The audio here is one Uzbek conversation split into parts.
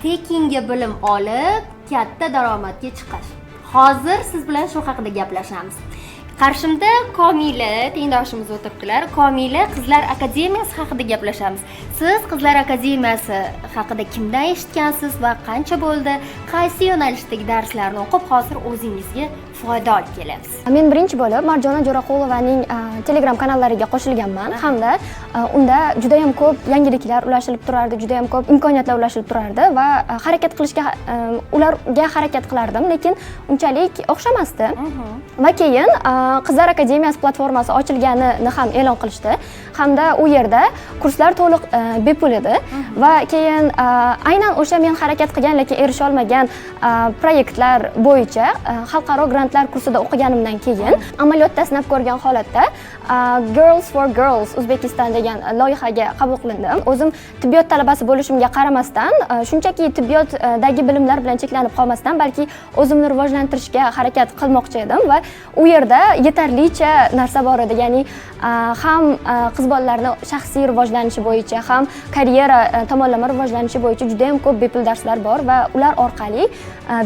tekinga bilim olib, katta daromadga chiqish. Hozir siz bilan shu haqida gaplashamiz. Qarshimda Komila tengdoshimiz o'tiribdilar. Komila Qizlar akademiyasi haqida gaplashamiz. Siz Qizlar akademiyasi haqida kimdan eshitgansiz va qancha bo'ldi? Qaysi yo'nalishdagi darslarni o'qib, hozir o'zingizga foyda olib kelyapsiz? Men birinchi bo'lib Marjona Jo'raqulovaning Telegram kanallariga qo'shilganman hamda unda juda ham ko'p yangiliklar ulashilib turardi, juda ham ko'p imkoniyatlar ulashilib turardi va harakat qilishga ularga harakat qilardim, lekin unchalik o'xshamasdi. Va keyin Qizlar akademiyasi platformasi ochilganini ham e'lon qilishdi hamda u yerda kurslar to'liq bepul edi va keyin aynan o'sha men harakat qilgan lekin erisha olmagan proyektlar bo'yicha xalqaro grantlar kursida o'qiganimdan keyin amaliyotda sinab ko'rgan holatda Girls for Girls Uzbekistan degan loyihaga qabul qilindim. O'zim tibbiyot talabasi bo'lishimga qaramasdan, shunchaki tibbiyotdagi bilimlar bilan cheklanib qolmasdan, balki o'zimni rivojlantirishga harakat qilmoqchi edim va u yerda yetarlicha narsa bor edi. Ya'ni ham qiz bolalarning shaxsiy rivojlanishi bo'yicha, ham karyera tomonlama rivojlanishi bo'yicha juda ham ko'p bepul darslar bor va ular orqali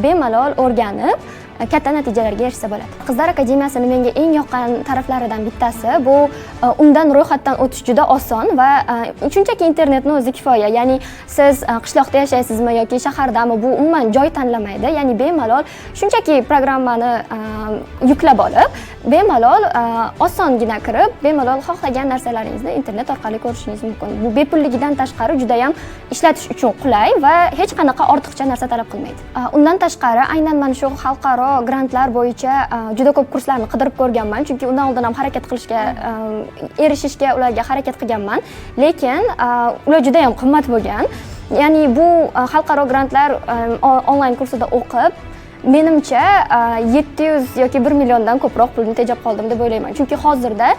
bemalol o'rganib katta natijalarga erishsa bo'ladi. Qizlar akademiyasini menga eng yoqqan taraflaridan bittasi bu undan ro'yxatdan o'tish juda oson va shunchaki internetning o'zi kifoya. Ya'ni siz qishloqda yashaysizmi yoki shahardami, bu umuman joy tanlamaydi. Ya'ni bemalol shunchaki programmani yuklab olib, bemalol osongina kirib, bemalol xohlagan narsalaringizni internet orqali ko'rishingiz mumkin. Bu bepulligidan tashqari juda ham ishlatish uchun qulay va hech qanaqa ortiqcha narsa talab qilmaydi. Undan tashqari aynan mana shu xalqaro grantlar bo'yicha juda ko'p kurslarni qidirib ko'rganman, chunki undan oldin ham harakat qilishga, erishishga ularga harakat qilganman, lekin ular juda ham qimmat bo'lgan. Ya'ni bu xalqaro grantlar onlayn kursida o'qib, menimcha 700 yoki 1 milliondan ko'proq pulni tejab qoldim deb o'ylayman. Chunki hozirda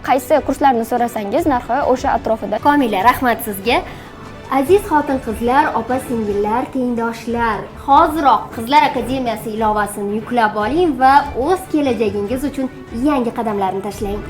qaysi kurslarni so'rasangiz, narxi o'sha atrofida. Komila, rahmat sizga. Aziz xotin-qizlar, opa-singillar, tengdoshlar, hoziroq Qizlar akademiyasi ilovasini yuklab oling va o'z kelajagingiz uchun yangi qadamlarni tashlang.